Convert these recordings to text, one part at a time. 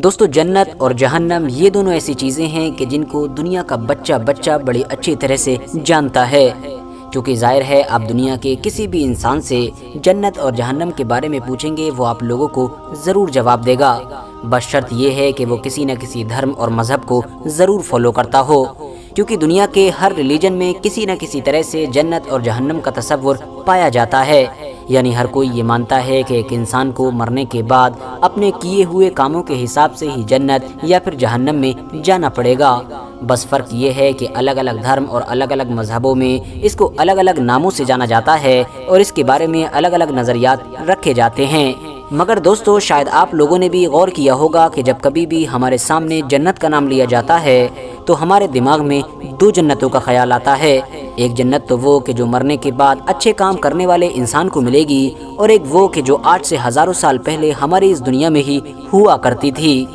دوستو جنت اور جہنم یہ دونوں ایسی چیزیں ہیں کہ جن کو دنیا کا بچہ بڑی اچھی طرح سے جانتا ہے، کیونکہ ظاہر ہے آپ دنیا کے کسی بھی انسان سے جنت اور جہنم کے بارے میں پوچھیں گے وہ آپ لوگوں کو ضرور جواب دے گا، بس شرط یہ ہے کہ وہ کسی نہ کسی دھرم اور مذہب کو ضرور فالو کرتا ہو، کیونکہ دنیا کے ہر ریلیجن میں کسی نہ کسی طرح سے جنت اور جہنم کا تصور پایا جاتا ہے، یعنی ہر کوئی یہ مانتا ہے کہ ایک انسان کو مرنے کے بعد اپنے کیے ہوئے کاموں کے حساب سے ہی جنت یا پھر جہنم میں جانا پڑے گا۔ بس فرق یہ ہے کہ الگ الگ دھرم اور الگ الگ مذہبوں میں اس کو الگ الگ ناموں سے جانا جاتا ہے اور اس کے بارے میں الگ الگ نظریات رکھے جاتے ہیں۔ مگر دوستو شاید آپ لوگوں نے بھی غور کیا ہوگا کہ جب کبھی بھی ہمارے سامنے جنت کا نام لیا جاتا ہے تو ہمارے دماغ میں دو جنتوں کا خیال آتا ہے، ایک جنت تو وہ کہ جو مرنے کے بعد اچھے کام کرنے والے انسان کو ملے گی، اور ایک وہ کہ جو آج سے ہزاروں سال پہلے ہماری اس دنیا میں ہی ہوا کرتی تھی۔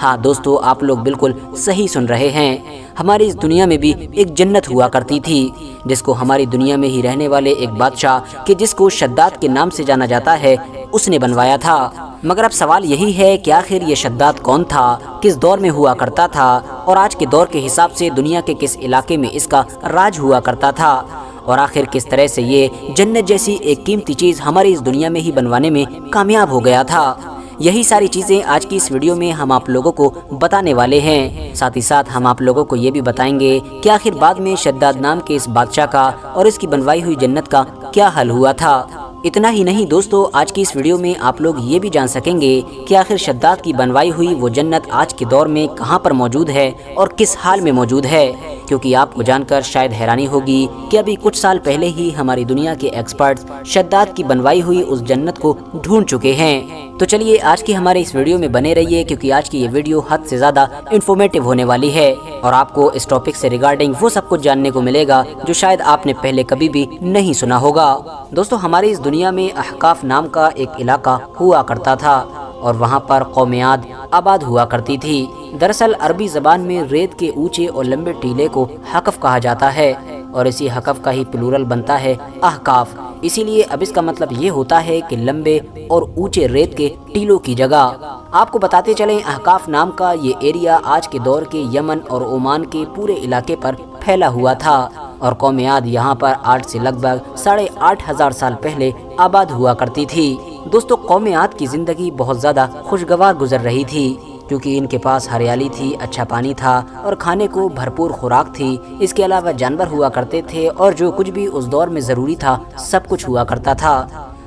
ہاں دوستو آپ لوگ بالکل صحیح سن رہے ہیں، ہماری اس دنیا میں بھی ایک جنت ہوا کرتی تھی جس کو ہماری دنیا میں ہی رہنے والے ایک بادشاہ کہ جس کو شداد کے نام سے جانا جاتا ہے اس نے بنوایا تھا۔ مگر اب سوال یہی ہے کہ آخر یہ شداد کون تھا، کس دور میں ہوا کرتا تھا، اور آج کے دور کے حساب سے دنیا کے کس علاقے میں اس کا راج ہوا کرتا تھا، اور آخر کس طرح سے یہ جنت جیسی ایک قیمتی چیز ہماری اس دنیا میں ہی بنوانے میں کامیاب ہو گیا تھا۔ یہی ساری چیزیں آج کی اس ویڈیو میں ہم آپ لوگوں کو بتانے والے ہیں، ساتھ ہی ساتھ ہم آپ لوگوں کو یہ بھی بتائیں گے کہ آخر بعد میں شداد نام کے اس بادشاہ کا اور اس کی بنوائی ہوئی جنت کا کیا حل ہوا تھا۔ اتنا ہی نہیں دوستو، آج کی اس ویڈیو میں آپ لوگ یہ بھی جان سکیں گے کہ آخر شداد کی بنوائی ہوئی وہ جنت آج کے دور میں کہاں پر موجود ہے اور کس حال میں موجود ہے، کیونکہ آپ کو جان کر شاید حیرانی ہوگی کہ ابھی کچھ سال پہلے ہی ہماری دنیا کے ایکسپرٹس شداد کی بنوائی ہوئی اس جنت کو ڈھونڈ چکے ہیں۔ تو چلیے آج کی ہمارے اس ویڈیو میں بنے رہیے، کیونکہ آج کی یہ ویڈیو حد سے زیادہ انفارمیٹیو ہونے والی ہے اور آپ کو اس ٹاپک سے ریگارڈنگ وہ سب کچھ جاننے کو ملے گا جو شاید آپ نے پہلے کبھی بھی نہیں سنا ہوگا۔ دوستو ہماری اس دنیا میں احقاف نام کا ایک علاقہ ہوا کرتا تھا اور وہاں پر قوم عاد آباد ہوا کرتی تھی۔ دراصل عربی زبان میں ریت کے اونچے اور لمبے ٹیلے کو حقف کہا جاتا ہے اور اسی حقف کا ہی پلورل بنتا ہے احقاف، اسی لیے اب اس کا مطلب یہ ہوتا ہے کہ لمبے اور اونچے ریت کے ٹیلوں کی جگہ۔ آپ کو بتاتے چلیں احقاف نام کا یہ ایریا آج کے دور کے یمن اور عمان کے پورے علاقے پر پھیلا ہوا تھا اور قوم عاد یہاں پر آج سے لگ بھگ 8500 سال پہلے آباد ہوا کرتی تھی۔ دوستو قوم عاد کی زندگی بہت زیادہ خوشگوار گزر رہی تھی، کیونکہ ان کے پاس ہریالی تھی، اچھا پانی تھا اور کھانے کو بھرپور خوراک تھی، اس کے علاوہ جانور ہوا کرتے تھے اور جو کچھ بھی اس دور میں ضروری تھا سب کچھ ہوا کرتا تھا۔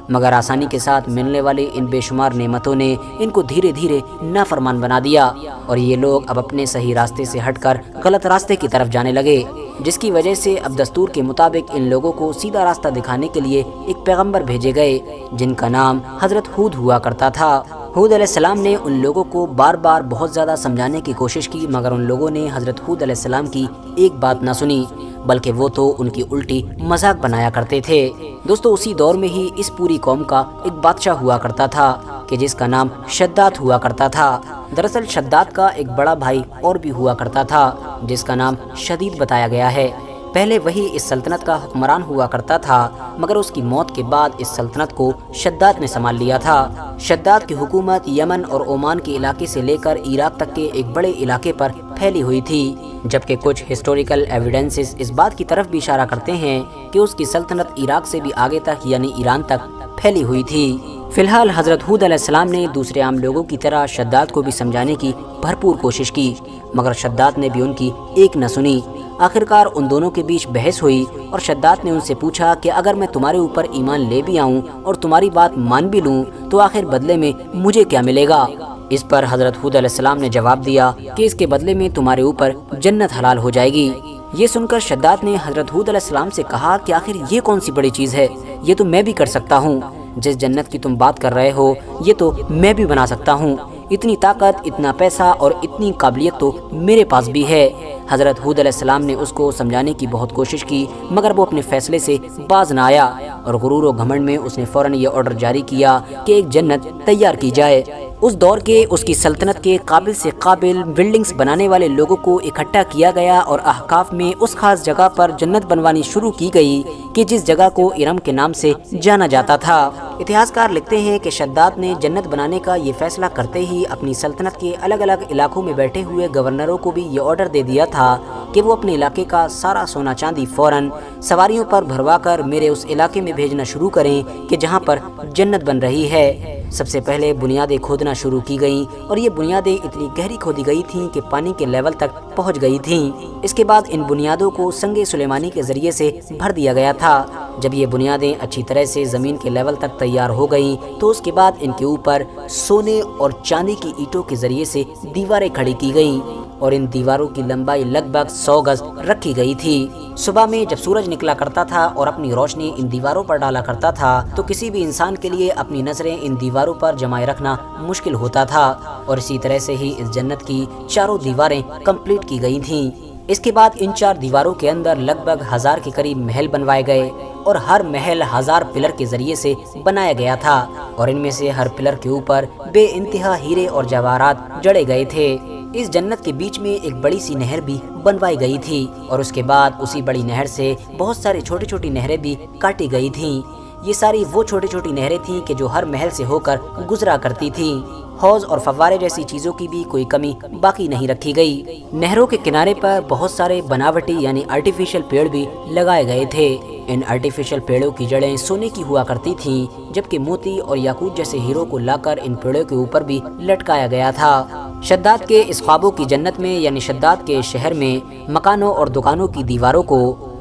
مگر آسانی کے ساتھ ملنے والے ان بے شمار نعمتوں نے ان کو دھیرے دھیرے نافرمان بنا دیا اور یہ لوگ اب اپنے صحیح راستے سے ہٹ کر غلط راستے کی طرف جانے لگے، جس کی وجہ سے اب دستور کے مطابق ان لوگوں کو سیدھا راستہ دکھانے کے لیے ایک پیغمبر بھیجے گئے جن کا نام حضرت ہود ہوا کرتا تھا۔ ہود علیہ السلام نے ان لوگوں کو بار بار بہت زیادہ سمجھانے کی کوشش کی، مگر ان لوگوں نے حضرت ہود علیہ السلام کی ایک بات نہ سنی، بلکہ وہ تو ان کی الٹی مذاق بنایا کرتے تھے۔ دوستو اسی دور میں ہی اس پوری قوم کا ایک بادشاہ ہوا کرتا تھا کہ جس کا نام شداد ہوا کرتا تھا۔ دراصل شداد کا ایک بڑا بھائی اور بھی ہوا کرتا تھا جس کا نام شدید بتایا گیا ہے۔ پہلے وہی اس سلطنت کا حکمران ہوا کرتا تھا، مگر اس کی موت کے بعد اس سلطنت کو شداد نے سنبھال لیا تھا۔ شداد کی حکومت یمن اور عمان کے علاقے سے لے کر عراق تک کے ایک بڑے علاقے پر پھیلی ہوئی تھی، جبکہ کچھ ہسٹوریکل ایویڈنسز اس بات کی طرف بھی اشارہ کرتے ہیں کہ اس کی سلطنت عراق سے بھی آگے تک یعنی ایران تک پھیلی ہوئی تھی۔ فی الحال حضرت ہود علیہ السلام نے دوسرے عام لوگوں کی طرح شداد کو بھی سمجھانے کی بھرپور کوشش کی، مگر شداد نے بھی ان کی ایک نہ سنی۔ آخرکار ان دونوں کے بیچ بحث ہوئی اور شداد نے ان سے پوچھا کہ اگر میں تمہارے اوپر ایمان لے بھی آؤں اور تمہاری بات مان بھی لوں تو آخر بدلے میں مجھے کیا ملے گا؟ اس پر حضرت ہود علیہ السلام نے جواب دیا کہ اس کے بدلے میں تمہارے اوپر جنت حلال ہو جائے گی۔ یہ سن کر شداد نے حضرت ہود علیہ السلام سے کہا کہ آخر یہ کون سی بڑی چیز ہے، یہ تو میں بھی کر سکتا ہوں، جس جنت کی تم بات کر رہے ہو یہ تو میں بھی بنا سکتا ہوں، اتنی طاقت، اتنا پیسہ اور اتنی قابلیت تو میرے پاس بھی ہے۔ حضرت ہود علیہ السلام نے اس کو سمجھانے کی بہت کوشش کی مگر وہ اپنے فیصلے سے باز نہ آیا، اور غرور و گھمنڈ میں اس نے فوراً یہ آرڈر جاری کیا کہ ایک جنت تیار کی جائے۔ اس دور کے اس کی سلطنت کے قابل سے قابل بلڈنگز بنانے والے لوگوں کو اکٹھا کیا گیا اور احقاف میں اس خاص جگہ پر جنت بنوانی شروع کی گئی کہ جس جگہ کو ارم کے نام سے جانا جاتا تھا۔ اتہاسکار لکھتے ہیں کہ شداد نے جنت بنانے کا یہ فیصلہ کرتے ہی اپنی سلطنت کے الگ الگ علاقوں میں بیٹھے ہوئے گورنروں کو بھی یہ آرڈر دے دیا تھا کہ وہ اپنے علاقے کا سارا سونا چاندی فوراً سواریوں پر بھروا کر میرے اس علاقے میں بھیجنا شروع کریں کہ جہاں پر جنت بن رہی ہے۔ سب سے پہلے بنیادیں کھودنا شروع کی گئیں اور یہ بنیادیں اتنی گہری کھودی گئی تھیں کہ پانی کے لیول تک پہنچ گئی تھیں۔ اس کے بعد ان بنیادوں کو سنگ سلیمانی کے ذریعے سے بھر دیا گیا تھا۔ جب یہ بنیادیں اچھی طرح سے زمین کے لیول تک تیار ہو گئیں تو اس کے بعد ان کے اوپر سونے اور چاندی کی اینٹوں کے ذریعے سے دیواریں کھڑی کی گئیں اور ان دیواروں کی لمبائی لگ بھگ 100 گز رکھی گئی تھی۔ صبح میں جب سورج نکلا کرتا تھا اور اپنی روشنی ان دیواروں پر ڈالا کرتا تھا تو کسی بھی انسان کے لیے اپنی نظریں ان دیواروں پر جمائے رکھنا مشکل ہوتا تھا، اور اسی طرح سے ہی اس جنت کی چاروں دیواریں کمپلیٹ کی گئی تھیں۔ اس کے بعد ان 4 دیواروں کے اندر لگ بھگ 1000 کے قریب محل بنوائے گئے اور ہر محل 1000 پلر کے ذریعے سے بنایا گیا تھا، اور ان میں سے ہر پلر کے اوپر بے انتہا ہیرے اور جواہرات جڑے گئے تھے۔ اس جنت کے بیچ میں ایک بڑی سی نہر بھی بنوائی گئی تھی، اور اس کے بعد اسی بڑی نہر سے بہت ساری چھوٹی چھوٹی نہریں بھی کاٹی گئی تھیں۔ یہ ساری وہ چھوٹی چھوٹی نہریں تھیں کہ جو ہر محل سے ہو کر گزرا کرتی تھیں۔ حوض اور فوارے جیسی چیزوں کی بھی کوئی کمی باقی نہیں رکھی گئی۔ نہروں کے کنارے پر بہت سارے بناوٹی یعنی آرٹیفیشل پیڑ بھی لگائے گئے تھے۔ ان آرٹیفیشل پیڑوں کی جڑیں سونے کی ہوا کرتی تھیں، جبکہ موتی اور یاقوت جیسے ہیروں کو لا کر ان پیڑوں کے اوپر بھی لٹکایا گیا تھا۔ شداد کے اس خوابوں کی جنت میں یعنی شداد کے شہر میں مکانوں اور دکانوں کی دیواروں کو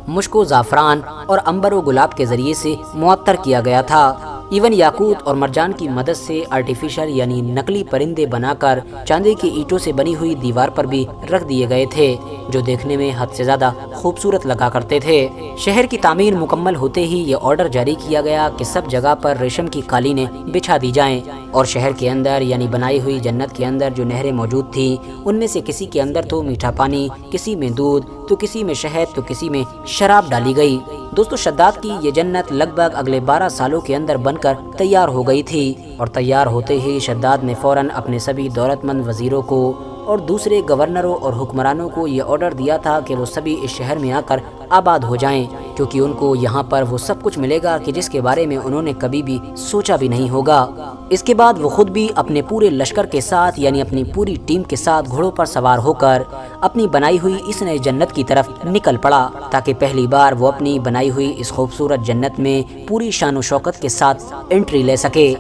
مشک و زعفران اور عنبر و گلاب کے ذریعے سے معطر کیا گیا تھا۔ ایون یاقوت اور مرجان کی مدد سے آرٹیفیشل یعنی نقلی پرندے بنا کر چاندی کی اینٹوں سے بنی ہوئی دیوار پر بھی رکھ دیے گئے تھے، جو دیکھنے میں حد سے زیادہ خوبصورت لگا کرتے تھے۔ شہر کی تعمیر مکمل ہوتے ہی یہ آرڈر جاری کیا گیا کہ سب جگہ پر ریشم کی قالینیں بچھا دی جائیں، اور شہر کے اندر یعنی بنائی ہوئی جنت کے اندر جو نہریں موجود تھیں ان میں سے کسی کے اندر تو میٹھا پانی، کسی میں دودھ، تو کسی میں شہد، تو کسی میں شراب ڈالی گئی۔ دوستو، شداد کی یہ جنت لگ بھگ اگلے 12 سالوں کے اندر بن کر تیار ہو گئی تھی، اور تیار ہوتے ہی شداد نے فوراً اپنے سبھی دولت مند وزیروں کو اور دوسرے گورنروں اور حکمرانوں کو یہ آرڈر دیا تھا کہ وہ سبھی اس شہر میں آ کر آباد ہو جائیں، کیونکہ ان کو یہاں پر وہ سب کچھ ملے گا کہ جس کے بارے میں انہوں نے کبھی بھی سوچا بھی نہیں ہوگا۔ اس کے بعد وہ خود بھی اپنے پورے لشکر کے ساتھ یعنی اپنی پوری ٹیم کے ساتھ گھوڑوں پر سوار ہو کر اپنی بنائی ہوئی اس نئے جنت کی طرف نکل پڑا، تاکہ پہلی بار وہ اپنی بنائی ہوئی اس خوبصورت جنت میں پوری شان و شوکت کے ساتھ انٹری لے سکے۔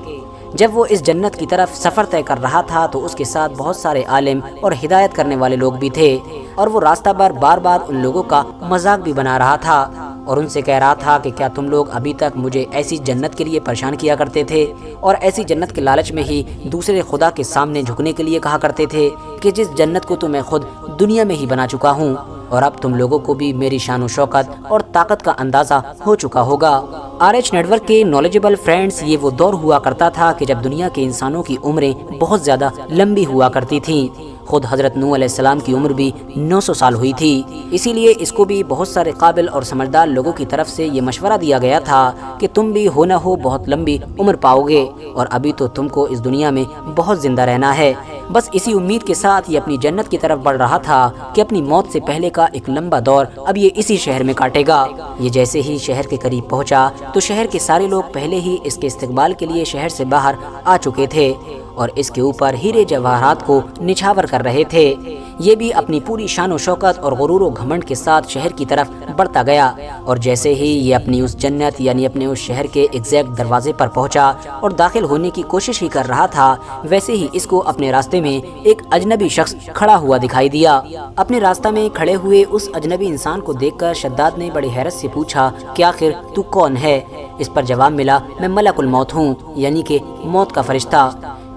جب وہ اس جنت کی طرف سفر طے کر رہا تھا تو اس کے ساتھ بہت سارے عالم اور ہدایت کرنے والے لوگ بھی تھے، اور وہ راستہ بھر بار بار ان لوگوں کا مذاق بھی بنا رہا تھا اور ان سے کہہ رہا تھا کہ کیا تم لوگ ابھی تک مجھے ایسی جنت کے لیے پریشان کیا کرتے تھے اور ایسی جنت کے لالچ میں ہی دوسرے خدا کے سامنے جھکنے کے لیے کہا کرتے تھے کہ جس جنت کو تو میں خود دنیا میں ہی بنا چکا ہوں، اور اب تم لوگوں کو بھی میری شان و شوکت اور طاقت کا اندازہ ہو چکا ہوگا۔ RH نیٹ ورک کے نالجبل فرینڈز، یہ وہ دور ہوا کرتا تھا کہ جب دنیا کے انسانوں کی عمریں بہت زیادہ لمبی ہوا کرتی تھیں۔ خود حضرت نوح علیہ السلام کی عمر بھی 900 سال ہوئی تھی، اسی لیے اس کو بھی بہت سارے قابل اور سمجھدار لوگوں کی طرف سے یہ مشورہ دیا گیا تھا کہ تم بھی ہو نہ ہو بہت لمبی عمر پاؤ گے، اور ابھی تو تم کو اس دنیا میں بہت زندہ رہنا ہے۔ بس اسی امید کے ساتھ یہ اپنی جنت کی طرف بڑھ رہا تھا کہ اپنی موت سے پہلے کا ایک لمبا دور اب یہ اسی شہر میں کاٹے گا۔ یہ جیسے ہی شہر کے قریب پہنچا تو شہر کے سارے لوگ پہلے ہی اس کے استقبال کے لیے شہر سے باہر آ چکے تھے اور اس کے اوپر ہیرے جواہرات کو نچھاور کر رہے تھے۔ یہ بھی اپنی پوری شان و شوکت اور غرور و گھمنڈ کے ساتھ شہر کی طرف بڑھتا گیا، اور جیسے ہی یہ اپنی اس جنت یعنی اپنے اس شہر کے ایگزیکٹ دروازے پر پہنچا اور داخل ہونے کی کوشش ہی کر رہا تھا، ویسے ہی اس کو اپنے راستے میں ایک اجنبی شخص کھڑا ہوا دکھائی دیا۔ اپنے راستہ میں کھڑے ہوئے اس اجنبی انسان کو دیکھ کر شداد نے بڑی حیرت سے پوچھا کہ آخر تو کون ہے؟ اس پر جواب ملا، میں ملک الموت ہوں، یعنی کہ موت کا فرشتہ۔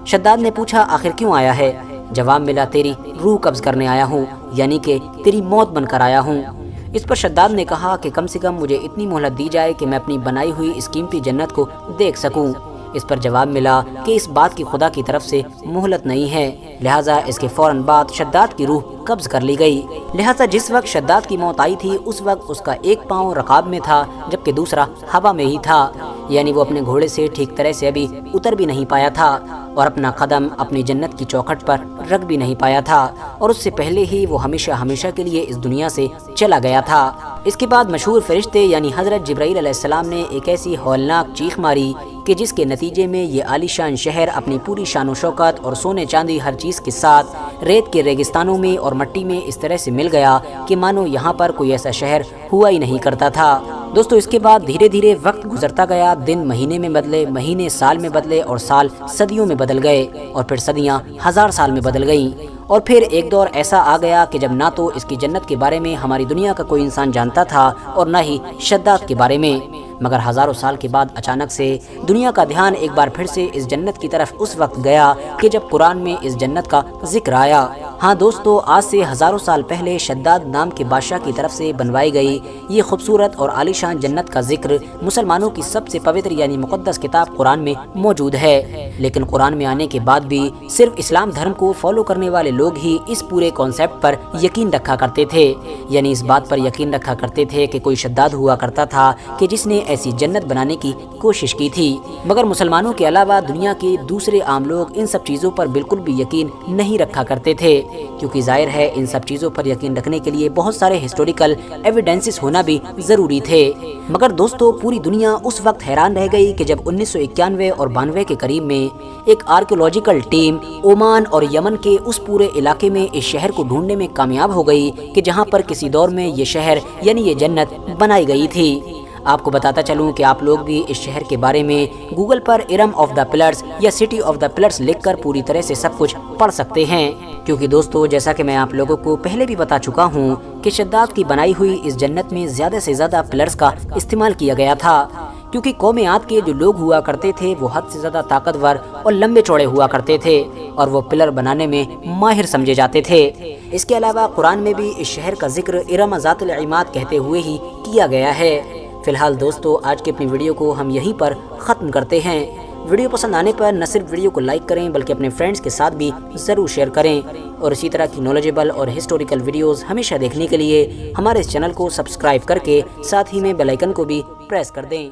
شداد نے پوچھا، آخر کیوں آیا ہے؟ جواب ملا، تیری روح قبض کرنے آیا ہوں، یعنی کہ تیری موت بن کر آیا ہوں۔ اس پر شداد نے کہا کہ کم سے کم مجھے اتنی مہلت دی جائے کہ میں اپنی بنائی ہوئی اس قیمتی جنت کو دیکھ سکوں۔ اس پر جواب ملا کہ اس بات کی خدا کی طرف سے مہلت نہیں ہے، لہٰذا اس کے فوراً بعد شداد کی روح قبض کر لی گئی۔ لہٰذا جس وقت شداد کی موت آئی تھی اس وقت اس کا ایک پاؤں رکاب میں تھا جبکہ دوسرا ہوا میں ہی تھا، یعنی وہ اپنے گھوڑے سے ٹھیک طرح سے ابھی اتر بھی نہیں پایا تھا اور اپنا قدم اپنی جنت کی چوکھٹ پر رکھ بھی نہیں پایا تھا، اور اس سے پہلے ہی وہ ہمیشہ ہمیشہ کے لیے اس دنیا سے چلا گیا تھا۔ اس کے بعد مشہور فرشتے یعنی حضرت جبرائیل علیہ السلام نے ایک ایسی ہولناک چیخ ماری کہ جس کے نتیجے میں یہ عالی شان شہر اپنی پوری شان و شوکت اور سونے چاندی ہر چیز کے ساتھ ریت کے ریگستانوں میں اور مٹی میں اس طرح سے مل گیا کہ مانو یہاں پر کوئی ایسا شہر ہوا ہی نہیں کرتا تھا۔ دوستو اس کے بعد دھیرے دھیرے وقت گزرتا گیا، دن مہینے میں بدلے، مہینے سال میں بدلے اور سال صدیوں میں بدل گئے اور پھر صدیاں ہزار سال میں بدل گئیں، اور پھر ایک دور ایسا آ گیا کہ جب نہ تو اس کی جنت کے بارے میں ہماری دنیا کا کوئی انسان جانتا تھا اور نہ ہی شداد کے بارے میں، مگر ہزاروں سال کے بعد اچانک سے دنیا کا دھیان ایک بار پھر سے اس جنت کی طرف اس وقت گیا کہ جب قرآن میں اس جنت کا ذکر آیا۔ ہاں دوستو، آج سے ہزاروں سال پہلے شداد نام کے بادشاہ کی طرف سے بنوائی گئی یہ خوبصورت اور عالیشان جنت کا ذکر مسلمانوں کی سب سے پوتر یعنی مقدس کتاب قرآن میں موجود ہے، لیکن قرآن میں آنے کے بعد بھی صرف اسلام دھرم کو فالو کرنے والے لوگ ہی اس پورے کانسیپٹ پر یقین رکھا کرتے تھے، یعنی اس بات پر یقین رکھا کرتے تھے کہ کوئی شداد ہوا کرتا تھا کہ جس نے ایسی جنت بنانے کی کوشش کی تھی، مگر مسلمانوں کے علاوہ دنیا کے دوسرے عام لوگ ان سب چیزوں پر بالکل بھی یقین نہیں رکھا کرتے تھے، کیونکہ ظاہر ہے ان سب چیزوں پر یقین رکھنے کے لیے بہت سارے ہسٹوریکل ایویڈنسز ہونا بھی ضروری تھے۔ مگر دوستو پوری دنیا اس وقت حیران رہ گئی کہ جب 1991 اور 92 کے قریب میں ایک آرکیولوجیکل ٹیم اومان اور یمن کے اس پورے علاقے میں اس شہر کو ڈھونڈنے میں کامیاب ہو گئی کہ جہاں پر کسی دور میں یہ شہر یعنی یہ جنت بنائی گئی تھی۔ آپ کو بتاتا چلوں کہ آپ لوگ بھی اس شہر کے بارے میں Google per Iram of the pillars یا سٹی آف دا پلرز لکھ کر پوری طرح سے سب کچھ پڑھ سکتے ہیں، کیونکہ دوستو جیسا کہ میں آپ لوگوں کو پہلے بھی بتا چکا ہوں کہ شداد کی بنائی ہوئی اس جنت میں زیادہ سے زیادہ پلرز کا استعمال کیا گیا تھا، کیونکہ قوم عاد کے جو لوگ ہوا کرتے تھے وہ حد سے زیادہ طاقتور اور لمبے چوڑے ہوا کرتے تھے اور وہ پلر بنانے میں ماہر سمجھے جاتے تھے۔ اس کے علاوہ قرآن میں بھی اس شہر کا ذکر ارم ذات العماد کہتے ہوئے ہی کیا گیا ہے۔ فی الحال دوستو آج کی اپنی ویڈیو کو ہم یہیں پر ختم کرتے ہیں۔ ویڈیو پسند آنے پر نہ صرف ویڈیو کو لائک کریں بلکہ اپنے فرینڈز کے ساتھ بھی ضرور شیئر کریں، اور اسی طرح کی نالجیبل اور ہسٹوریکل ویڈیوز ہمیشہ دیکھنے کے لیے ہمارے اس چینل کو سبسکرائب کر کے ساتھ ہی میں بیل آئیکن کو بھی پریس کر دیں۔